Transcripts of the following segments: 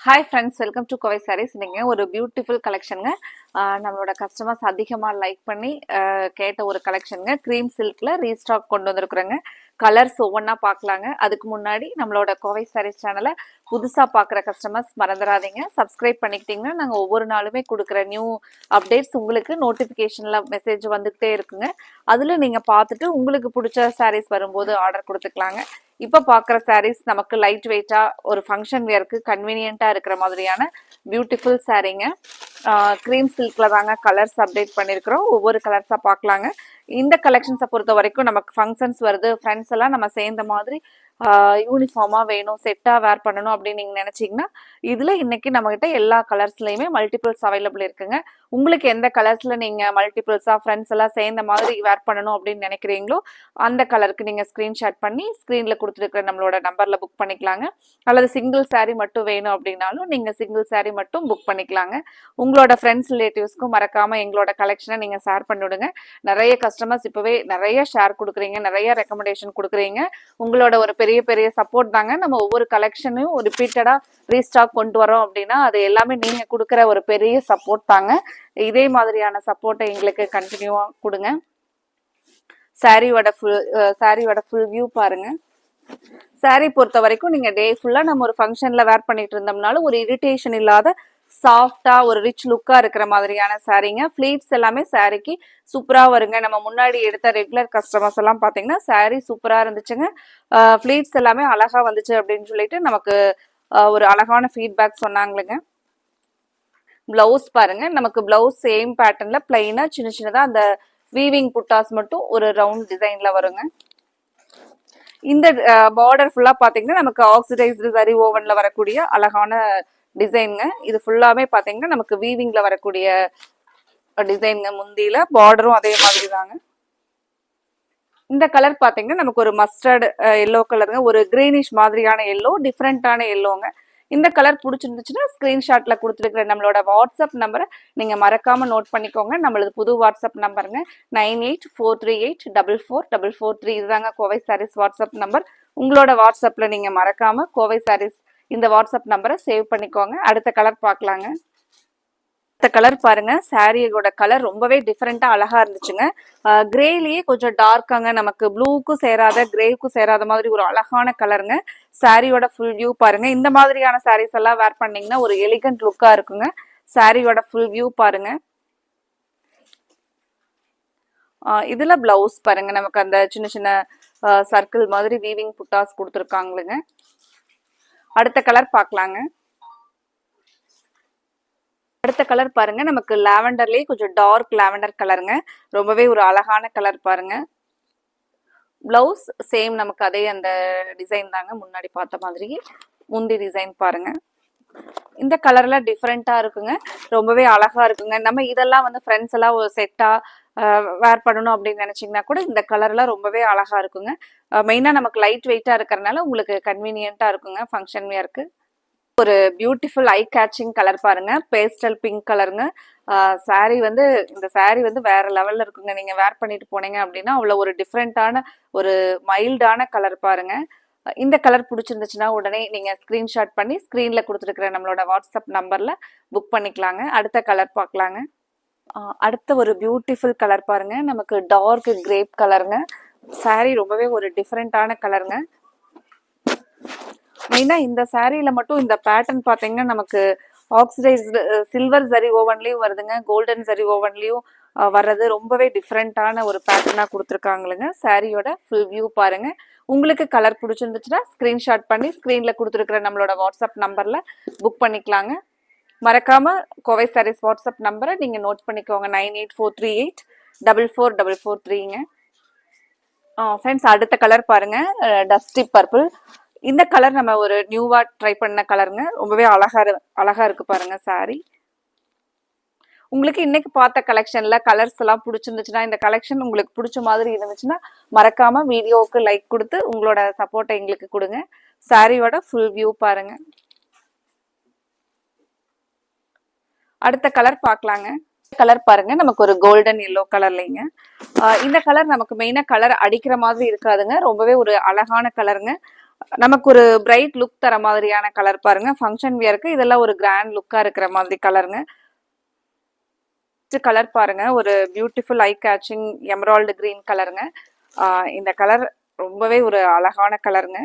Hi friends, welcome to Kovai Sarees. நீங்கள் ஒரு beautiful கலெக்ஷனுங்க. நம்மளோட கஸ்டமர்ஸ் அதிகமாக லைக் பண்ணி கேட்ட ஒரு கலெக்ஷனுங்க. க்ரீம் சில்கில் ரீஸ்டாக் கொண்டு வந்திருக்குறோங்க. கலர்ஸ் ஒவ்வொன்றா பார்க்கலாங்க. அதுக்கு முன்னாடி நம்மளோட கோவை சாரீஸ் சேனலை புதுசாக பார்க்குற கஸ்டமர்ஸ் மறந்துடாதீங்க, சப்ஸ்கிரைப் பண்ணிக்கிட்டிங்கன்னா நாங்கள் ஒவ்வொரு நாளுமே கொடுக்குற நியூ அப்டேட்ஸ் உங்களுக்கு நோட்டிஃபிகேஷனில் மெசேஜ் வந்துகிட்டே இருக்குங்க. அதில் நீங்கள் பார்த்துட்டு உங்களுக்கு பிடிச்ச சாரீஸ் வரும்போது ஆர்டர் கொடுத்துக்கலாங்க. இப்போ பார்க்குற சாரீஸ் நமக்கு லைட் வெயிட்டாக ஒரு ஃபங்க்ஷன் வேருக்கு கன்வீனியண்ட்டாக இருக்கிற மாதிரியான பியூட்டிஃபுல் சாரீங்க. க்ரீம் சில்கில் தாங்க கலர்ஸ் அப்டேட் பண்ணியிருக்கிறோம். ஒவ்வொரு கலர்ஸாக பார்க்கலாங்க. இந்த கலெக்ஷன்ஸை பொறுத்த வரைக்கும் நமக்கு ஃபங்க்ஷன்ஸ் வருது, ஃப்ரெண்ட்ஸ் எல்லாம் நம்ம சேர்ந்த மாதிரி யூனிஃபார்மாக வேணும், செட்டாக வேர் பண்ணணும் அப்படின்னு நீங்கள் நினச்சிங்கன்னா இதில் இன்னைக்கு நம்மகிட்ட எல்லா கலர்ஸ்லையுமே மல்டிபிள்ஸ் அவைலபிள் இருக்குங்க. உங்களுக்கு எந்த கலர்ஸில் நீங்கள் மல்டிபிள்ஸாக ஃப்ரெண்ட்ஸ் எல்லாம் சேர்ந்த மாதிரி வேர் பண்ணணும் அப்படின்னு நினைக்கிறீங்களோ அந்த கலருக்கு நீங்கள் ஸ்க்ரீன்ஷாட் பண்ணி ஸ்க்ரீனில் கொடுத்துருக்குற நம்மளோட நம்பரில் புக் பண்ணிக்கலாங்க. அல்லது சிங்கிள் சாரீ மட்டும் வேணும் அப்படின்னாலும் நீங்கள் சிங்கிள் சாரீ மட்டும் புக் பண்ணிக்கலாங்க. உங்களோட ஃப்ரெண்ட்ஸ் ரிலேட்டிவ்ஸ்க்கும் மறக்காமல் எங்களோட கலெக்ஷனை நீங்கள் ஷேர் பண்ணிவிடுங்க. நிறைய கஸ்டமர்ஸ் இப்போவே நிறைய ஷேர் கொடுக்குறீங்க, நிறைய ரெக்கமெண்டேஷன் கொடுக்குறீங்க. உங்களோட ஒரு பெரிய பெரிய சப்போர்ட் தாங்க நம்ம ஒவ்வொரு கலெக்ஷனையும் ரிப்பீட்டடாக ரீஸ்டாக் கொண்டு வரோம் அப்படின்னா அது எல்லாமே நீங்கள் கொடுக்குற ஒரு பெரிய சப்போர்ட் தாங்க. இதே மாதிரியான சப்போர்ட்டை எங்களுக்கு கண்டினியூவாக கொடுங்க. சாரியோட ஃபுல் வியூ பாருங்க. சாரி பொறுத்த வரைக்கும் நீங்க டே ஃபுல்லா நம்ம ஒரு ஃபங்க்ஷன்ல வேர் பண்ணிட்டு இருந்தோம்னாலும் ஒரு இரிட்டேஷன் இல்லாத சாஃப்டா ஒரு ரிச் லுக்கா இருக்கிற மாதிரியான சாரீங்க. ஃபிளீட்ஸ் எல்லாமே சாரிக்கு சூப்பரா வருங்க. நம்ம முன்னாடி எடுத்த ரெகுலர் கஸ்டமர்ஸ் எல்லாம் பாத்தீங்கன்னா சாரி சூப்பரா இருந்துச்சுங்க, ஃபிளீட்ஸ் எல்லாமே அழகா வந்துச்சு அப்படின்னு சொல்லிட்டு நமக்கு ஒரு அழகான ஃபீட்பேக் சொன்னாங்களுங்க. பிளவுஸ் பாருங்க, நமக்கு பிளவுஸ் சேம் பேட்டர்ன்ல பிளைனா சின்ன சின்னதா அந்த வீவிங் புட்டாஸ் மட்டும் ஒரு ரவுண்ட் டிசைன்ல வருங்க. இந்த பார்டர் ஃபுல்லா பாத்தீங்கன்னா நமக்கு ஆக்சிடைஸ்டு சரி ஓவன்ல வரக்கூடிய அழகான டிசைனுங்க. இது ஃபுல்லாவே பாத்தீங்கன்னா நமக்கு வீவிங்ல வரக்கூடிய டிசைனுங்க. முந்தியில பார்டரும் அதே மாதிரி தாங்க. இந்த கலர் பாத்தீங்கன்னா நமக்கு ஒரு மஸ்டர்ட் எல்லோ கலருங்க, ஒரு கிரீனிஷ் மாதிரியான எல்லோ, டிஃப்ரெண்டான எல்லோங்க. இந்த கலர் பிடிச்சிருந்துச்சுன்னா ஸ்கிரீன்ஷாட்ல கொடுத்துருக்கிற நம்மளோட வாட்ஸ்அப் நம்பரை நீங்க மறக்காம நோட் பண்ணிக்கோங்க. நம்மளது புது வாட்ஸ்அப் நம்பருங்க 9843844443. இதுதாங்க கோவை சாரீஸ் வாட்ஸ்அப் நம்பர். உங்களோட வாட்ஸ்அப்ல நீங்க மறக்காம கோவை சாரீஸ் இந்த வாட்ஸ்அப் நம்பரை சேவ் பண்ணிக்கோங்க. அடுத்த கலர் பார்க்கலாங்க. அடுத்த கலர் பாருங்க. சாரியோட கலர் ரொம்பவே டிஃப்ரெண்டா அழகா இருந்துச்சுங்க. கிரேலயே கொஞ்சம் டார்க்காங்க, நமக்கு ப்ளூக்கும் சேராத கிரேவுக்கும் சேராத மாதிரி ஒரு அழகான கலருங்க. சாரியோட ஃபுல் வியூ பாருங்க. இந்த மாதிரியான சாரீஸ் எல்லாம் வேர் பண்ணீங்கன்னா ஒரு எலிகன்ட் லுக்கா இருக்குங்க. சாரியோட ஃபுல் வியூ பாருங்க. இதுல பிளவுஸ் பாருங்க, நமக்கு அந்த சின்ன சின்ன சர்க்கிள் மாதிரி வீவிங் புட்டாஸ் கொடுத்துருக்காங்களுங்க. அடுத்த கலர் பார்க்கலாங்க. அடுத்த கலர் பாருங்க, நமக்கு லாவெண்டர்லயே கொஞ்சம் டார்க் லாவெண்டர் கலருங்க. ரொம்பவே ஒரு அழகான கலர் பாருங்க. பிளவுஸ் சேம் நமக்கு அதே அந்த டிசைன் தாங்க, முன்னாடி பார்த்த மாதிரி முந்தி டிசைன் பாருங்க. இந்த கலர்ல டிஃப்ரெண்டா இருக்குங்க, ரொம்பவே அழகா இருக்குங்க. நம்ம இதெல்லாம் வந்து ஃப்ரெண்ட்ஸ் எல்லாம் ஒரு செட்டா வேர் பண்ணணும் அப்படின்னு நினைச்சீங்கன்னா கூட இந்த கலர்லாம் ரொம்பவே அழகா இருக்குங்க. மெயினா நமக்கு லைட் வெயிட்டா இருக்கிறதுனால உங்களுக்கு கன்வீனியன்ட்டா இருக்குங்க ஃபங்க்ஷன் வேருக்கு. ஒரு பியூட்டிஃபுல் ஐ கேச்சிங் கலர் பாருங்க, பேஸ்டல் பிங்க் கலருங்க. சாரி வந்து இந்த சாரி வந்து வேற லெவல்ல இருக்குங்க. நீங்க வேர் பண்ணிட்டு போனீங்க அப்படின்னா அவ்வளவு ஒரு டிஃப்ரெண்டான ஒரு மைல்டான கலர் பாருங்க. இந்த கலர் பிடிச்சிருந்துச்சுன்னா உடனே நீங்க ஸ்கிரீன்ஷாட் பண்ணி ஸ்கிரீன்ல கொடுத்துருக்கிற நம்மளோட வாட்ஸ்அப் நம்பர்ல புக் பண்ணிக்கலாங்க. அடுத்த கலர் பார்க்கலாங்க. அடுத்த ஒரு பியூட்டிஃபுல் கலர் பாருங்க, நமக்கு டார்க் கிரேப் கலருங்க. சாரி ரொம்பவே ஒரு டிஃப்ரெண்டான கலருங்க. மெயினா இந்த சாரியில மட்டும் இந்த பேட்டர்ன் பாத்தீங்கன்னா நமக்கு ஆக்சிடைஸ்டு சில்வர் ஜரி ஓவன்லயும் வருதுங்க, கோல்டன் ஜரி ஓவன்லயும் வர்றது ரொம்பவே டிஃப்ரெண்டான ஒரு பேட்டர்னா கொடுத்துருக்காங்களுங்க. சாரியோட ஃபுல் வியூ பாருங்க. உங்களுக்கு கலர் பிடிச்சிருந்துச்சுன்னா ஸ்கிரீன்ஷாட் பண்ணி ஸ்கிரீன்ல கொடுத்துருக்கிற நம்மளோட வாட்ஸ்அப் நம்பர்ல புக் பண்ணிக்கலாங்க. மறக்காம கோவை சாரீஸ் வாட்ஸ்அப் நம்பரை நீங்க நோட் பண்ணிக்கோங்க 9843844443ங்க. ஃப்ரெண்ட்ஸ், அடுத்த கலர் பாருங்க, டஸ்டி பர்பிள். இந்த கலர் நம்ம ஒரு நியூவா ட்ரை பண்ண கலருங்க. ரொம்பவே அழகா இருக்கு பாருங்க சாரி. உங்களுக்கு இன்னைக்கு பார்த்த கலெக்ஷன்ல கலர்ஸ் எல்லாம் பிடிச்சிருந்துச்சுன்னா, இந்த கலெக்ஷன் உங்களுக்கு பிடிச்ச மாதிரி இருந்துச்சுன்னா மறக்காம வீடியோவுக்கு லைக் கொடுத்து உங்களோட சப்போர்ட்டை எங்களுக்கு கொடுங்க. சாரியோட ஃபுல் வியூ பாருங்க. அடுத்த கலர் பார்க்கலாங்க. கலர் பாருங்க, நமக்கு ஒரு கோல்டன் எல்லோ கலர்லைங்க. இந்த கலர் நமக்கு மெயினா கலர் அடிக்கிற மாதிரி இருக்காதுங்க, ரொம்பவே ஒரு அழகான கலருங்க. நமக்கு ஒரு பிரைட் லுக் தர மாதிரியான கலர் பாருங்க. ஃபங்க்ஷன் வியருக்கு இதெல்லாம் ஒரு கிராண்ட் லுக்கா இருக்கிற மாதிரி கலருங்க. கலர் பாருங்க, ஒரு beautiful I catching Emerald green கலருங்க. இந்த கலர் ரொம்பவே ஒரு அழகான கலருங்க.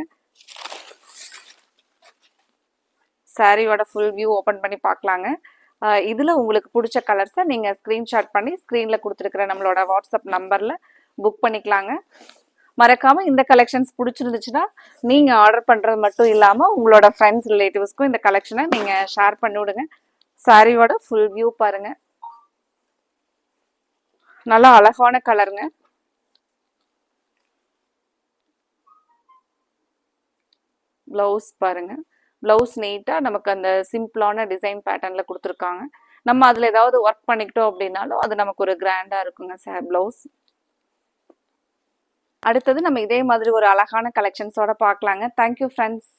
சாரியோட ஃபுல் வியூ ஓப்பன் பண்ணி பார்க்கலாங்க. இதில் உங்களுக்கு பிடிச்ச கலர்ஸை நீங்கள் ஸ்க்ரீன்ஷாட் பண்ணி ஸ்க்ரீனில் கொடுத்துருக்குற நம்மளோட வாட்ஸ்அப் நம்பரில் புக் பண்ணிக்கலாங்க. மறக்காமல் இந்த கலெக்ஷன்ஸ் பிடிச்சிருந்துச்சுன்னா நீங்கள் ஆர்டர் பண்ணுறது மட்டும் இல்லாமல் உங்களோட ஃப்ரெண்ட்ஸ் ரிலேட்டிவ்ஸ்க்கும் இந்த கலெக்ஷனை நீங்கள் ஷேர் பண்ணி விடுங்க. சாரியோட ஃபுல் வியூ பாருங்கள், நல்லா அழகான கலருங்க. ப்ளவுஸ் பாருங்க, ப்ளவுஸ் நீட்டாக நமக்கு அந்த சிம்பிளான டிசைன் பேட்டர்னில் கொடுத்துருக்காங்க. நம்ம அதில் ஏதாவது ஒர்க் பண்ணிக்கிட்டோம் அப்படின்னாலும் அது நமக்கு ஒரு கிராண்டாக இருக்குங்க ப்ளவுஸ். அடுத்தது நம்ம இதே மாதிரி ஒரு அழகான கலெக்ஷன்ஸோட பார்க்கலாங்க. Thank you friends.